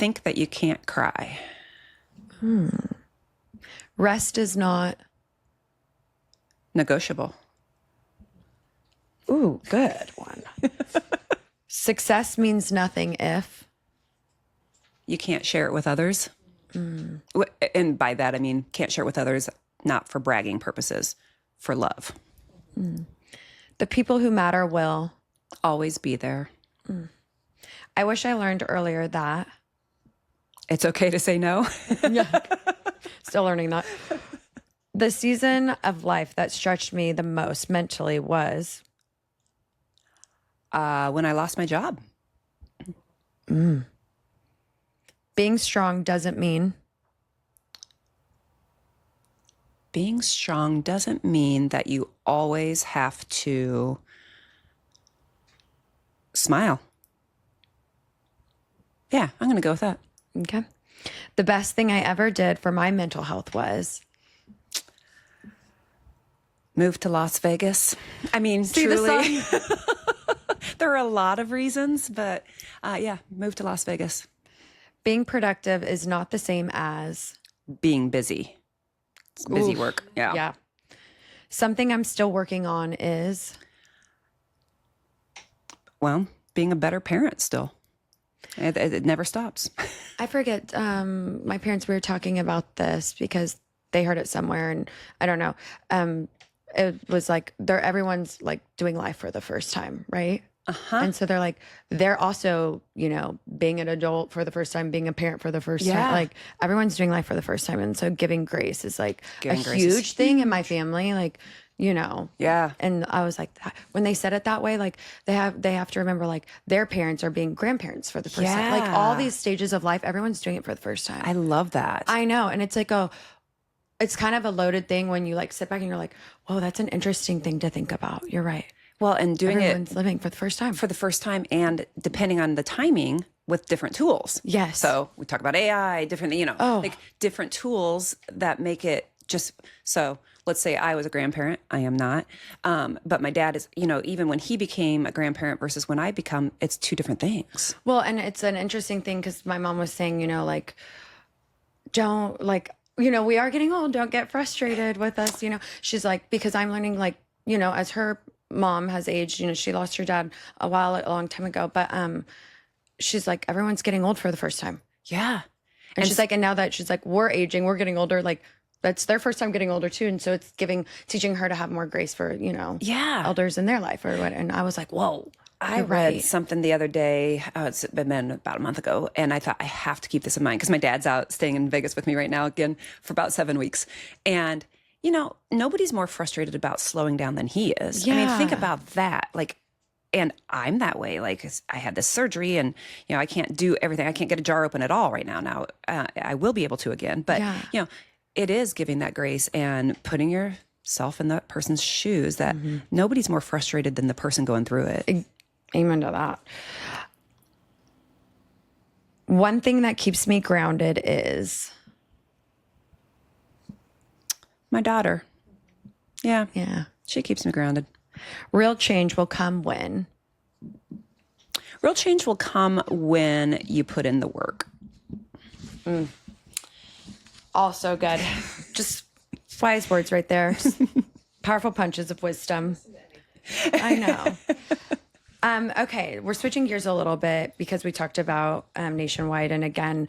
Speaker 2: think that you can't cry.
Speaker 1: Rest is not
Speaker 2: Negotiable.
Speaker 1: Ooh, good one. Success means nothing if
Speaker 2: You can't share it with others. And by that, I mean, can't share it with others, not for bragging purposes, for love.
Speaker 1: the people who matter will.
Speaker 2: Always be there.
Speaker 1: I wish I learned earlier that.
Speaker 2: It's okay to say no.
Speaker 1: Still learning that. The season of life that stretched me the most mentally was
Speaker 2: When I lost my job.
Speaker 1: being strong doesn't mean.
Speaker 2: Being strong doesn't mean that you always have to smile. Yeah, I'm going to go with that.
Speaker 1: Okay. The best thing I ever did for my mental health was.
Speaker 2: Move to Las Vegas. I mean,
Speaker 1: See
Speaker 2: truly.
Speaker 1: the sun?
Speaker 2: There are a lot of reasons, but yeah, move to Las Vegas.
Speaker 1: Being productive is not the same as.
Speaker 2: Being busy. It's busy work. Yeah.
Speaker 1: Yeah. Something I'm still working on is.
Speaker 2: Well, being a better parent still. It never stops.
Speaker 1: I forget. My parents, we were talking about this because they heard it somewhere, and I don't know. It was like everyone's like doing life for the first time, right? And so they're also, being an adult for the first time, being a parent for the first time. Like everyone's doing life for the first time. And so giving grace is like a huge thing in my family. Like,
Speaker 2: Yeah.
Speaker 1: And I was like, when they said it that way, like they have to remember like their parents are being grandparents for the first time. Like all these stages of life, everyone's doing it for the first time.
Speaker 2: I love that.
Speaker 1: I know. And it's like it's kind of a loaded thing when you like sit back and you're like, whoa, that's an interesting thing to think about. You're right.
Speaker 2: Well, and doing
Speaker 1: Everyone's living for the first time.
Speaker 2: for the first time, and depending on the timing with different tools.
Speaker 1: Yes.
Speaker 2: So we talk about AI, different, like different tools that make it just so. Let's say I was a grandparent. I am not. But my dad is, even when he became a grandparent versus when I become, it's two different things.
Speaker 1: Well, and it's an interesting thing because my mom was saying, like, don't like, we are getting old. Don't get frustrated with us. She's like, because I'm learning like, as her mom has aged, she lost her dad a long time ago, but she's like, everyone's getting old for the first time.
Speaker 2: Yeah.
Speaker 1: And she's like, and now that she's like, we're aging, we're getting older, like that's their first time getting older too. And so it's teaching her to have more grace for, elders in their life or what. And I was like, whoa.
Speaker 2: I read something the other day, it's been about a month ago, and I thought I have to keep this in mind because my dad's out staying in Vegas with me right now again for about 7 weeks. And, nobody's more frustrated about slowing down than he is.
Speaker 1: Yeah.
Speaker 2: I mean, think about that. Like, and I'm that way. Like, I had this surgery and, I can't do everything. I can't get a jar open at all right now. Now, I will be able to again. But, it is giving that grace and putting yourself in that person's shoes that nobody's more frustrated than the person going through it.
Speaker 1: Amen to that. One thing that keeps me grounded is
Speaker 2: my daughter. Yeah.
Speaker 1: Yeah.
Speaker 2: She keeps me grounded.
Speaker 1: Real change will come when?
Speaker 2: Real change will come when you put in the work.
Speaker 1: Also good. Just wise words right there. Powerful punches of wisdom. I know. Okay, we're switching gears a little bit because we talked about Nationwide. And again,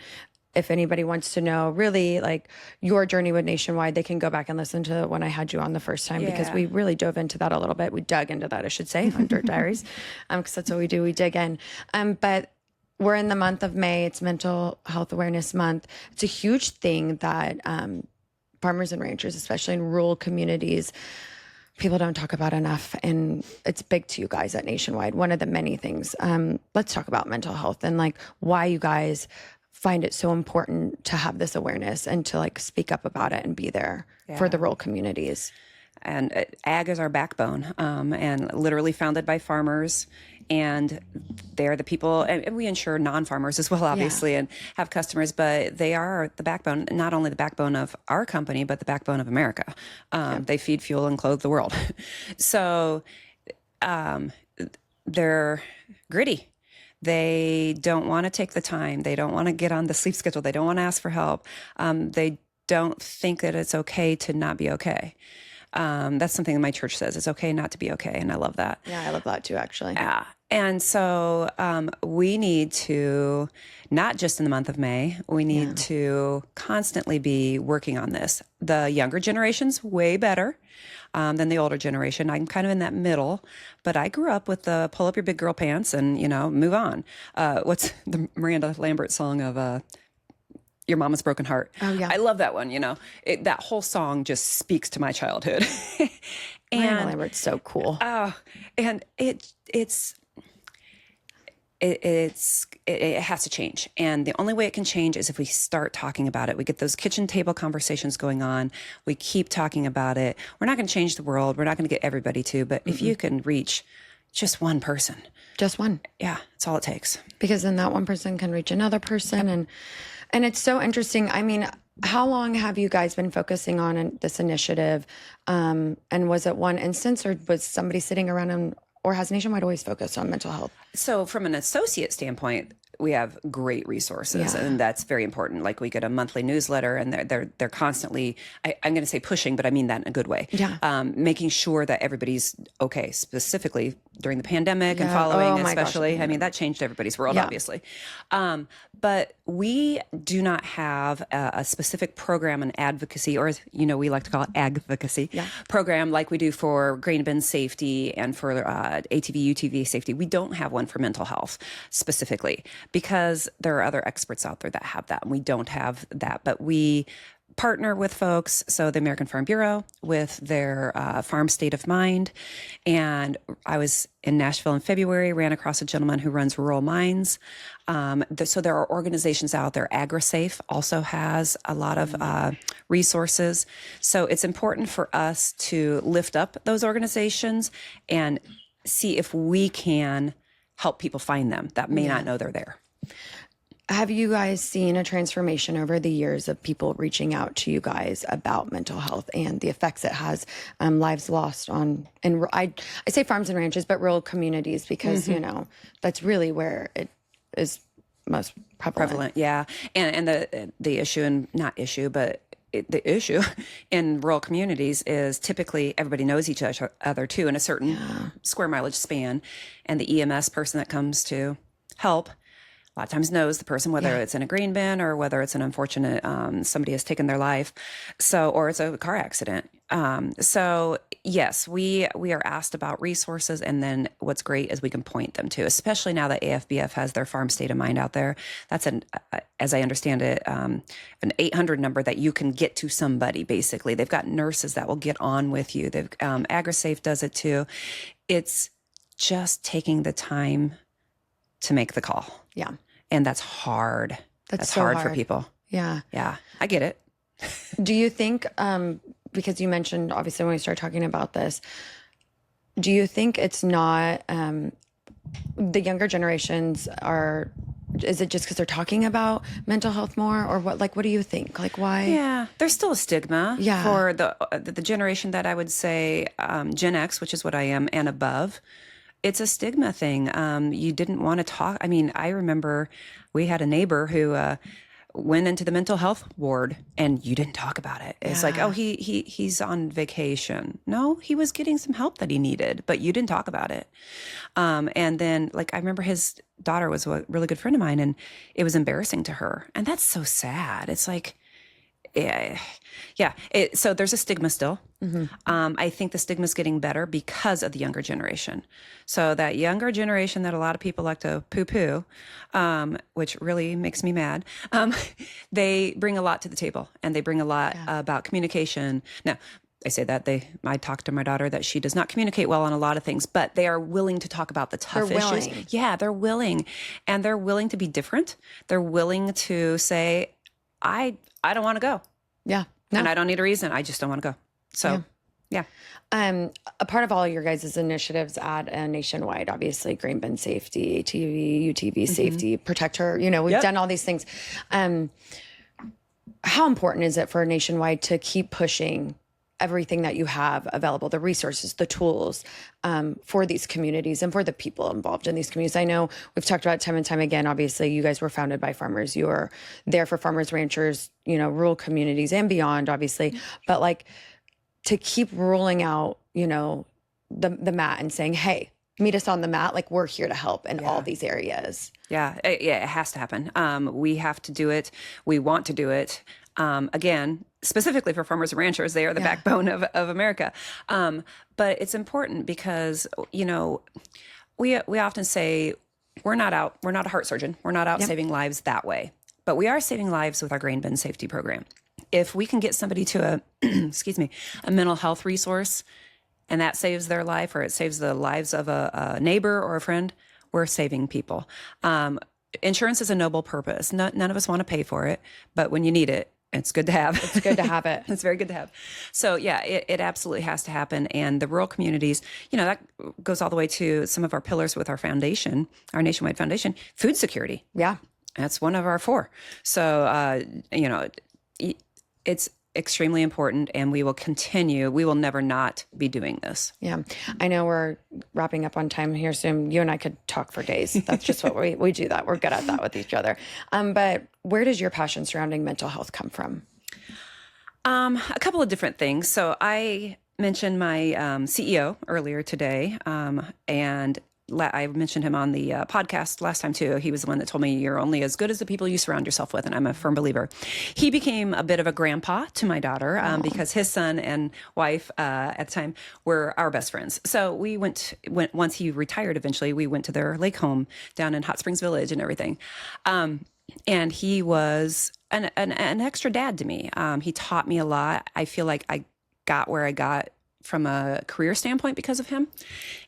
Speaker 1: if anybody wants to know really like your journey with Nationwide, they can go back and listen to when I had you on the first time because we really dove into that a little bit. We dug into that, I should say, on Dirt Diaries, because that's what we do. We dig in. But we're in the month of May. It's Mental Health Awareness Month. It's a huge thing that farmers and ranchers, especially in rural communities, people don't talk about enough, and it's big to you guys at Nationwide. One of the many things. Let's talk about mental health and like why you guys find it so important to have this awareness and to like speak up about it and be there for the rural communities.
Speaker 2: And ag is our backbone, and literally founded by farmers. And they're the people, and we insure non-farmers as well, obviously, and have customers, but they are the backbone, not only the backbone of our company, but the backbone of America. They feed, fuel, and clothe the world. So they're gritty. They don't want to take the time. They don't want to get on the sleep schedule. They don't want to ask for help. They don't think that it's okay to not be okay. That's something that my church says. It's okay not to be okay. And I love that.
Speaker 1: Yeah, I love that too, actually.
Speaker 2: Yeah. And so we need to, not just in the month of May, we need to constantly be working on this. The younger generation's way better than the older generation. I'm kind of in that middle, but I grew up with the pull up your big girl pants and, move on. What's the Miranda Lambert song of Your Mama's Broken Heart?
Speaker 1: Oh, yeah.
Speaker 2: I love that one. That whole song just speaks to my childhood.
Speaker 1: Miranda Lambert's so cool.
Speaker 2: Oh, and it has to change. And the only way it can change is if we start talking about it. We get those kitchen table conversations going on. We keep talking about it. We're not going to change the world. We're not going to get everybody to, but if you can reach just one person.
Speaker 1: Just one.
Speaker 2: Yeah, that's all it takes.
Speaker 1: Because then that one person can reach another person. And it's so interesting. I mean, how long have you guys been focusing on this initiative? And was it one instance, or was somebody sitting around or has Nationwide always focused on mental health?
Speaker 2: So from an associate standpoint, we have great resources, and that's very important. Like we get a monthly newsletter, and they're constantly, I'm going to say pushing, but I mean that in a good way.
Speaker 1: Yeah.
Speaker 2: Making sure that everybody's okay, specifically during the pandemic and following, especially. I mean, that changed everybody's world, obviously. But we do not have a specific program in advocacy, or we like to call it advocacy program, like we do for grain bin safety and for ATV, UTV safety. We don't have one for mental health specifically, because there are other experts out there that have that, and we don't have that. But we partner with folks, so the American Farm Bureau with their Farm State of Mind. And I was in Nashville in February, ran across a gentleman who runs rural mines. So there are organizations out there. AgriSafe also has a lot of resources. So it's important for us to lift up those organizations and see if we can help people find them that may not know they're there.
Speaker 1: Have you guys seen a transformation over the years of people reaching out to you guys about mental health and the effects it has, lives lost on, and I say farms and ranches, but rural communities, because, that's really where it is most prevalent.
Speaker 2: Yeah. And the issue, and not issue, but the issue in rural communities is typically everybody knows each other too in a certain square mileage span. And the EMS person that comes to help a lot of times knows the person, whether it's in a grain bin or whether it's an unfortunate, somebody has taken their life. Or it's a car accident. So yes, we are asked about resources. And then what's great is we can point them to, especially now that AFBF has their Farm State of Mind out there. That's as I understand it, an 800 number that you can get to somebody. Basically, they've got nurses that will get on with you. They've AgriSafe does it too. It's just taking the time to make the call.
Speaker 1: Yeah.
Speaker 2: And that's hard. That's
Speaker 1: so
Speaker 2: hard for people.
Speaker 1: Yeah.
Speaker 2: Yeah. I get it.
Speaker 1: Do you think, because you mentioned, obviously, when we start talking about this, do you think it's not, the younger generations is it just because they're talking about mental health more, or what? Like, what do you think? Like, why?
Speaker 2: Yeah, there's still a stigma for the generation that I would say Gen X, which is what I am, and above. It's a stigma thing. You didn't want to talk. I mean, I remember we had a neighbor who went into the mental health ward, and you didn't talk about it. It's like, oh, he's on vacation. No, he was getting some help that he needed, but you didn't talk about it. And then, like, I remember his daughter was a really good friend of mine, and it was embarrassing to her. And that's so sad. It's like, so there's a stigma still. Mm-hmm. I think the stigma is getting better because of the younger generation. So that younger generation that a lot of people like to poo-poo, which really makes me mad, they bring a lot to the table, and they bring a lot about communication. Now, I say that I talked to my daughter that she does not communicate well on a lot of things, but they are willing to talk about the tough issues. Yeah, they're willing, and they're willing to be different. They're willing to say, I don't want to go.
Speaker 1: Yeah. No.
Speaker 2: And I don't need a reason. I just don't want to go. So, yeah.
Speaker 1: A part of all your guys' initiatives at Nationwide, obviously, grain bin safety, ATV, UTV safety, protect her. We've done all these things. How important is it for Nationwide to keep pushing everything that you have available, the resources, the tools for these communities and for the people involved in these communities. I know we've talked about time and time again, obviously you guys were founded by farmers. You are there for farmers, ranchers, rural communities and beyond, obviously. But like to keep rolling out, the mat and saying, hey, meet us on the mat. Like we're here to help in all these areas.
Speaker 2: Yeah, it has to happen. We have to do it. We want to do it. Again, specifically for farmers and ranchers, they are the backbone of America. But it's important because, we often say we're not a heart surgeon. We're not out saving lives that way, but we are saving lives with our grain bin safety program. If we can get somebody to a mental health resource and that saves their life or it saves the lives of a neighbor or a friend, we're saving people. Insurance is a noble purpose. None of us want to pay for it, but when you need it, it's good to have.
Speaker 1: It's good to have it.
Speaker 2: It's very good to have. So yeah, it absolutely has to happen. And the rural communities, that goes all the way to some of our pillars with our foundation, our Nationwide Foundation, food security.
Speaker 1: Yeah.
Speaker 2: That's one of our 4. So, it's extremely important and we will continue. We will never not be doing this.
Speaker 1: Yeah. I know we're wrapping up on time here soon. You and I could talk for days. That's just what we do that. We're good at that with each other. But where does your passion surrounding mental health come from?
Speaker 2: A couple of different things. So I mentioned my CEO earlier today, and I mentioned him on the podcast last time too. He was the one that told me you're only as good as the people you surround yourself with, and I'm a firm believer. He became a bit of a grandpa to my daughter because his son and wife at the time were our best friends. So we went once he retired. Eventually, we went to their lake home down in Hot Springs Village and everything. And he was an extra dad to me. He taught me a lot. I feel like I got where I got from a career standpoint because of him.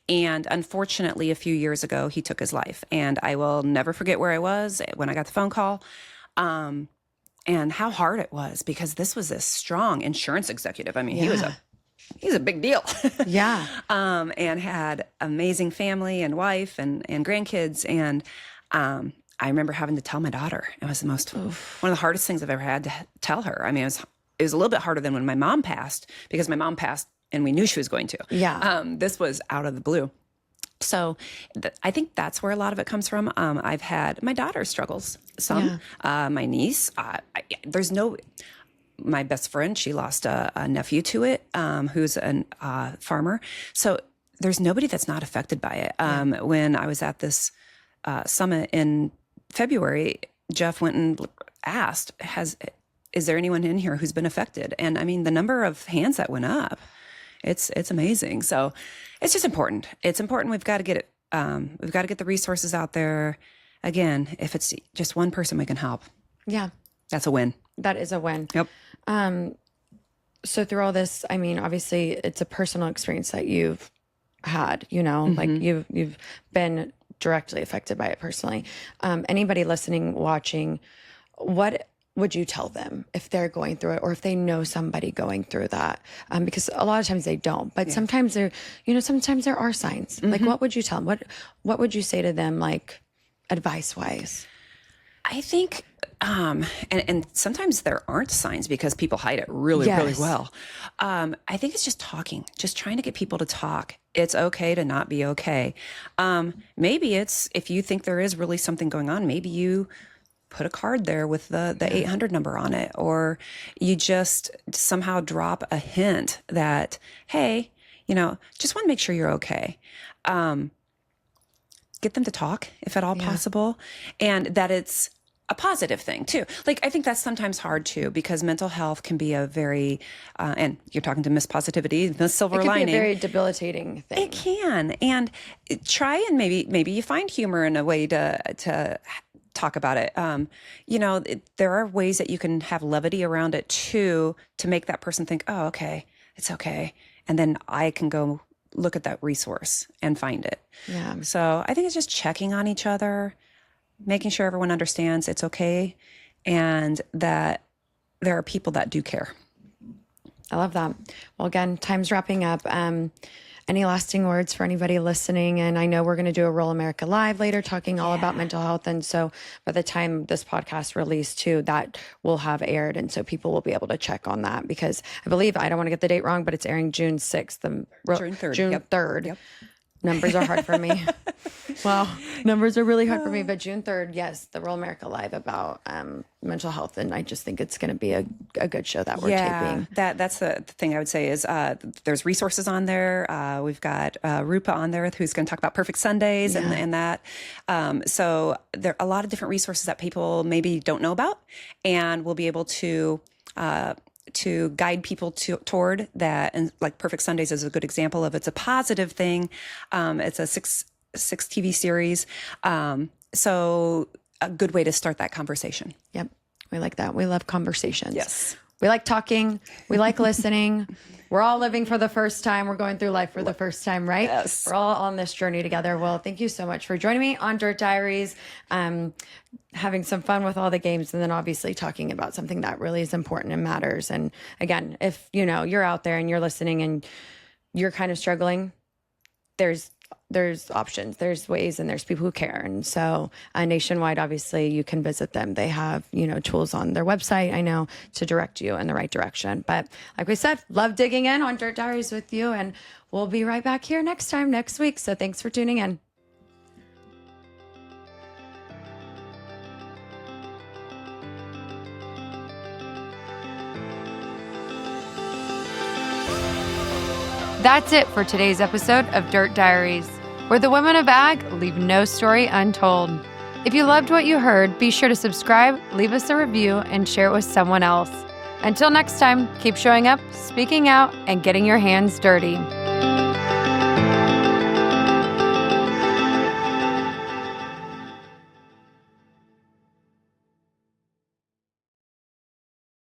Speaker 2: And unfortunately, a few years ago, he took his life. And I will never forget where I was when I got the phone call and how hard it was because this was a strong insurance executive. I mean, he's a big deal.
Speaker 1: Yeah.
Speaker 2: And had amazing family and wife and grandkids. And I remember having to tell my daughter. It was one of the hardest things I've ever had to tell her. I mean, it was a little bit harder than when my mom passed because my mom passed and we knew she was going to.
Speaker 1: Yeah.
Speaker 2: This was out of the blue. So I think that's where a lot of it comes from. I've had my daughter struggles some, my niece. My best friend, she lost a nephew to it, who's a farmer. So there's nobody that's not affected by it. When I was at this summit in February, Jeff went and asked, is there anyone in here who's been affected? And I mean, the number of hands that went up, it's amazing. So it's just important. It's important. We've got to get it. We've got to get the resources out there. Again, if it's just one person we can help. Yeah. That's a win.
Speaker 1: That is a win.
Speaker 2: Yep.
Speaker 1: So through all this, I mean, obviously it's a personal experience that you've had, like you've been directly affected by it personally. Anybody listening, watching, what would you tell them if they're going through it or if they know somebody going through that? Because a lot of times they don't, but sometimes sometimes there are signs. Like, what would you tell them? What would you say to them, like advice wise?
Speaker 2: I think, and sometimes there aren't signs because people hide it really well. I think it's just talking, just trying to get people to talk. It's okay to not be okay. Maybe it's, if you think there is really something going on, maybe you put a card there with the 800 number on it, or you just somehow drop a hint that, hey, just want to make sure you're okay. Get them to talk if at all possible, and that it's a positive thing too. Like, I think that's sometimes hard too, because mental health can be a very, and you're talking to Miss Positivity, the silver lining. It can
Speaker 1: be a very debilitating thing.
Speaker 2: It can. And try and maybe you find humor in a way to talk about it. There are ways that you can have levity around it too, to make that person think, oh, okay, it's okay. And then I can go look at that resource and find it. Yeah. So I think it's just checking on each other, making sure everyone understands it's okay, and that there are people that do care.
Speaker 1: I love that. Well, again, time's wrapping up. any lasting words for anybody listening? And I know we're going to do a Rural America Live later talking all about mental health. And so by the time this podcast released too, that will have aired. And so people will be able to check on that because I believe, I don't want to get the date wrong, but it's airing June 6th.
Speaker 2: June 3rd.
Speaker 1: June
Speaker 2: Yep.
Speaker 1: 3rd.
Speaker 2: Yep.
Speaker 1: Numbers are hard for me. Well, numbers are really hard for me. But June 3rd, yes, the Rural America Live about mental health. And I just think it's going to be a good show that we're taping.
Speaker 2: That's the thing I would say is there's resources on there. We've got Rupa on there who's going to talk about Perfect Sundays and that. So there are a lot of different resources that people maybe don't know about, and we'll be able to guide people toward that. And like Perfect Sundays is a good example of it's a positive thing. It's a six TV series. So a good way to start that conversation.
Speaker 1: Yep. We like that. We love conversations.
Speaker 2: Yes.
Speaker 1: We like talking. We like listening. We're all living for the first time. We're going through life for the first time, right?
Speaker 2: Yes.
Speaker 1: We're all on this journey together. Well, thank you so much for joining me on Dirt Diaries, having some fun with all the games, and then obviously talking about something that really is important and matters. And again, if you're out there and you're listening and you're kind of struggling, there's options, there's ways, and there's people who care. And so Nationwide, obviously you can visit them. They have, tools on their website, I know, to direct you in the right direction. But like we said, love digging in on Dirt Diaries with you, and we'll be right back here next week. So thanks for tuning in. That's it for today's episode of Dirt Diaries, where the women of ag leave no story untold. If you loved what you heard, be sure to subscribe, leave us a review, and share it with someone else. Until next time, keep showing up, speaking out, and getting your hands dirty.